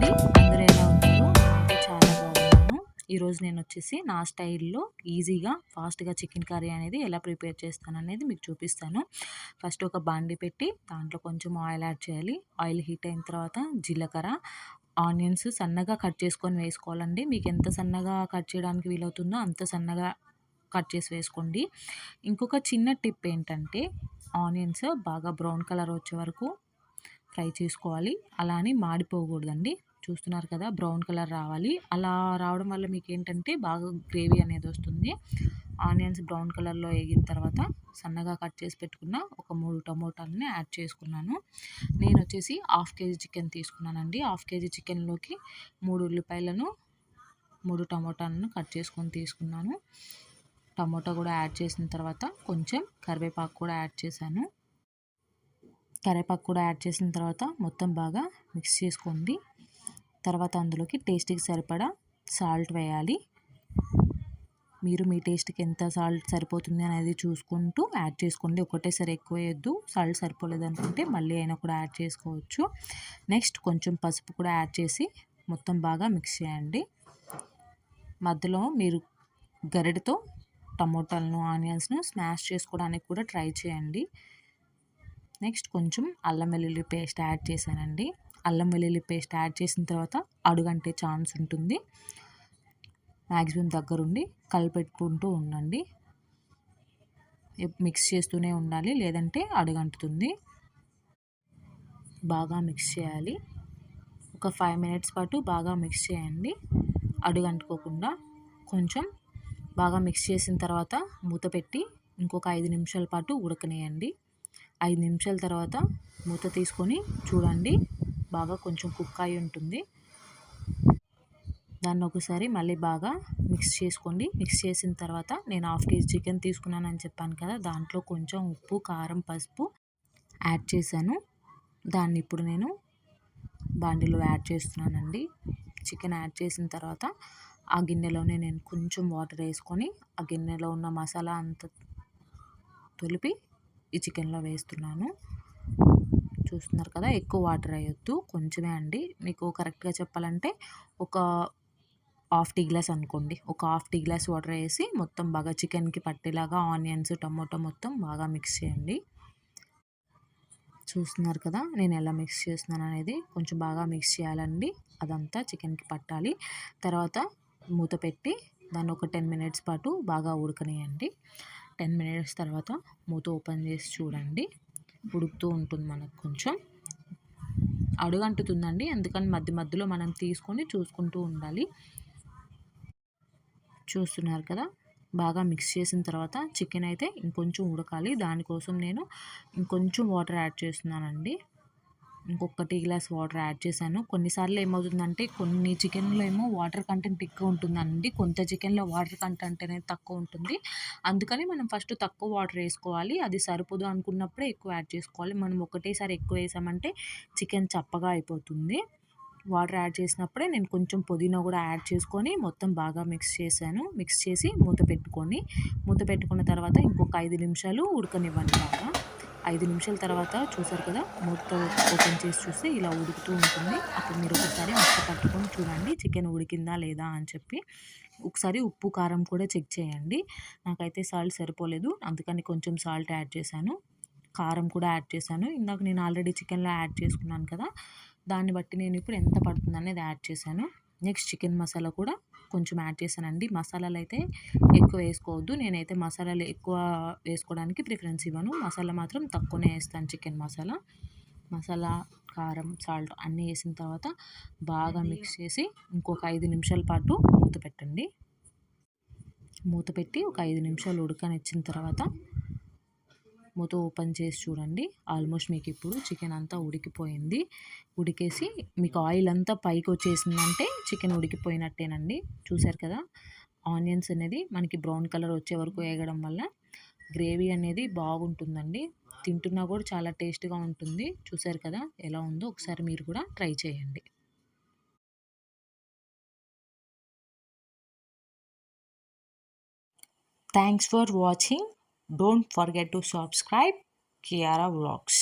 అండి. అందరూ ఎలా ఉన్నారు? నేనైతే చాలా బాగున్నాను. ఈరోజు నేనొచ్చేసి నా స్టైల్‌లో ఈజీగా, ఫాస్ట్‌గా చికెన్ కర్రీ అనేది ఎలా ప్రిపేర్ చేస్తాననేది మీకు చూపిస్తాను. ఫస్ట్ ఒక బాండీ పెట్టి దాంట్లో కొంచెం ఆయిల్ యాడ్ చేయాలి. ఆయిల్ హీట్ అయిన తర్వాత జీలకర్ర, ఆనియన్స్ సన్నగా కట్ చేసుకొని వేసుకోవాలండి. మీకెంత సన్నగా కట్ చేయడానికి వీలవుతుందో అంత సన్నగా కట్ చేసి వేసుకోండి. ఇంకొక చిన్న టిప్ ఏంటంటే ఆనియన్స్ బాగా బ్రౌన్ కలర్ వచ్చే వరకు ఫ్రై చేసుకోవాలి. అలా అని మాడిపోకూడదండి. చూస్తున్నారు కదా! బ్రౌన్ కలర్ రావాలి. అలా రావడం వల్ల మీకేంటంటే బాగా గ్రేవీ అనేది వస్తుంది. ఆనియన్స్ బ్రౌన్ కలర్‌లో ఏగిన తర్వాత సన్నగా కట్ చేసి పెట్టుకున్న ఒక 3 టమోటాలని యాడ్ చేసుకున్నాను. నేనొచ్చేసి హాఫ్ కేజీ చికెన్ తీసుకున్నానండి. హాఫ్ కేజీ చికెన్‌లోకి 3 ఉల్లిపాయలను, 3 టమోటాలను కట్ చేసుకొని తీసుకున్నాను. టమోటా కూడా యాడ్ చేసిన తర్వాత కొంచెం కరివేపాకు కూడా యాడ్ చేశాను. కరివేపాకు కూడా యాడ్ చేసిన తర్వాత మొత్తం బాగా మిక్స్ చేసుకోండి. తర్వాత అందులోకి టేస్ట్‌కి సరిపడా సాల్ట్ వేయాలి. మీరు మీ టేస్ట్‌కి ఎంత సాల్ట్ సరిపోతుంది అనేది చూసుకుంటూ యాడ్ చేసుకోండి. ఒకటేసారి ఎక్కువ వేయొద్దు. సాల్ట్ సరిపోలేదనుకుంటే మళ్ళీ అయినా కూడా యాడ్ చేసుకోవచ్చు. నెక్స్ట్ కొంచెం పసుపు కూడా యాడ్ చేసి మొత్తం బాగా మిక్స్ చేయండి. మధ్యలో మీరు గరిటెతో టమోటాలను, ఆనియన్స్‌ను స్మాష్ చేసుకోవడానికి కూడా ట్రై చేయండి. నెక్స్ట్ కొంచెం అల్లం వెల్లుల్లి పేస్ట్ యాడ్ చేశానండి. అల్లం వెల్లుల్లి పేస్ట్ యాడ్ చేసిన తర్వాత అడుగంటే ఛాన్స్ ఉంటుంది. మ్యాక్సిమం దగ్గరుండి కలిపెట్టుకుంటూ ఉండండి. మిక్స్ చేస్తూనే ఉండాలి, లేదంటే అడుగంటుతుంది. బాగా మిక్స్ చేయాలి. ఒక 5 మినిట్స్ పాటు బాగా మిక్స్ చేయండి. అడుగంటుకోకుండా కొంచెం బాగా మిక్స్ చేసిన తర్వాత మూత పెట్టి ఇంకొక 5 నిమిషాల పాటు ఉడకనియండి. 5 నిమిషాల తర్వాత మూత తీసుకొని చూడండి. బాగా కొంచెం కుక్ అయి ఉంటుంది. దాన్ని ఒకసారి మళ్ళీ బాగా మిక్స్ చేసుకోండి. మిక్స్ చేసిన తర్వాత నేను హాఫ్ కేజీ చికెన్ తీసుకున్నానని చెప్పాను కదా! దాంట్లో కొంచెం ఉప్పు, కారం, పసుపు యాడ్ చేశాను. దాన్ని ఇప్పుడు నేను బాండీలో యాడ్ చేస్తున్నానండి. చికెన్ యాడ్ చేసిన తర్వాత ఆ గిన్నెలోనే నేను కొంచెం వాటర్ వేసుకొని ఆ గిన్నెలో ఉన్న మసాలా అంతా తొలిపి ఈ చికెన్లో వేస్తున్నాను. చూస్తున్నారు కదా! ఎక్కువ వాటర్ వేయొద్దు, కొంచెమే అండి. మీకు కరెక్ట్‌గా చెప్పాలంటే ఒక హాఫ్ టీ గ్లాస్ అనుకోండి. ఒక హాఫ్ టీ గ్లాస్ వాటర్ వేసి మొత్తం బాగా చికెన్‌కి పట్టేలాగా ఆనియన్స్, టమోటా మొత్తం బాగా మిక్స్ చేయండి. చూస్తున్నారు కదా! నేను ఎలా మిక్స్ చేస్తున్నాను అనేది. కొంచెం బాగా మిక్స్ చేయాలండి. అదంతా చికెన్‌కి పట్టాలి. తర్వాత మూత పెట్టి దాన్ని ఒక 10 మినిట్స్ పాటు బాగా ఉడకనియండి. 10 మినిట్స్ తర్వాత మూత ఓపెన్ చేసి చూడండి. ఉడుకుతూ ఉంటుంది మనకు కొంచెం. అడుగంటుతుందండి. అందుకని మధ్య మధ్యలో మనం తీసుకొని చూసుకుంటూ ఉండాలి. చూస్తున్నారు కదా! బాగా మిక్స్ చేసిన తర్వాత చికెన్ అయితే ఇంకొంచెం ఉడకాలి. దానికోసం నేను ఇంకొంచెం వాటర్ యాడ్ చేస్తున్నానండి. ఇంకొక టీ గ్లాస్ వాటర్ యాడ్ చేశాను. కొన్నిసార్లు ఏమవుతుందంటే కొన్ని చికెన్‌లో ఏమో వాటర్ కంటెంట్ ఎక్కువ ఉంటుందండి. కొంత చికెన్‌లో వాటర్ కంటెంట్ అనేది తక్కువ ఉంటుంది. అందుకని మనం ఫస్ట్ తక్కువ వాటర్ వేసుకోవాలి. అది సరిపోదు అనుకున్నప్పుడే ఎక్కువ యాడ్ చేసుకోవాలి. మనం ఒకటేసారి ఎక్కువ వేసామంటే చికెన్ చప్పగా అయిపోతుంది. వాటర్ యాడ్ చేసినప్పుడే నేను కొంచెం పుదీనా కూడా యాడ్ చేసుకొని మొత్తం బాగా మిక్స్ చేశాను. మిక్స్ చేసి మూత పెట్టుకున్న తర్వాత ఇంకొక 5 నిమిషాలు ఉడకనివ్వండి బాగా. 5 నిమిషాల తర్వాత చూసారు కదా! మూత ఓపెన్ చేసి చూస్తే ఇలా ఉడుకుతూ ఉంటుంది. అప్పుడు మీరు ఒకసారి ముక్క పట్టుకొని చూడండి చికెన్ ఉడికిందా లేదా అని చెప్పి. ఒకసారి ఉప్పు, కారం కూడా చెక్ చేయండి. నాకైతే సాల్ట్ సరిపోలేదు. అందుకని కొంచెం సాల్ట్ యాడ్ చేశాను. కారం కూడా యాడ్ చేశాను. ఇందాక నేను ఆల్రెడీ చికెన్‌లో యాడ్ చేసుకున్నాను కదా! దాన్ని బట్టి నేను ఇప్పుడు ఎంత పడుతుందనేది యాడ్ చేశాను. నెక్స్ట్ చికెన్ మసాలా కూడా కొంచెం యాడ్ చేశానండి. మసాలాలైతే ఎక్కువ వేసుకోవద్దు. నేనైతే మసాలాలు ఎక్కువ వేసుకోవడానికి ప్రిఫరెన్స్ ఇవ్వను. మసాలా మాత్రం తక్కువనే వేస్తాను చికెన్ మసాలా. మసాలా, కారం, సాల్ట్ అన్నీ వేసిన తర్వాత బాగా మిక్స్ చేసి ఇంకొక 5 నిమిషాల పాటు మూత పెట్టండి. మూత పెట్టి ఒక 5 నిమిషాలు ఉడకనిచ్చిన తర్వాత మూత ఓపెన్ చేసి చూడండి. ఆల్మోస్ట్ మీకు ఇప్పుడు చికెన్ అంతా ఉడికిపోయింది. ఉడికేసి మీకు ఆయిల్ అంతా పైకి వచ్చేసిందంటే చికెన్ ఉడికిపోయినట్టేనండి. చూసారు కదా! ఆనియన్స్ అనేది మనకి బ్రౌన్ కలర్ వచ్చే వరకు వేగడం వల్ల గ్రేవీ అనేది బాగుంటుందండి. తింటున్నా కూడా చాలా టేస్ట్‌గా ఉంటుంది. చూసారు కదా! ఎలా ఉందో ఒకసారి మీరు కూడా ట్రై చేయండి. Thanks for watching. Don't forget to subscribe Kiara Vlogs.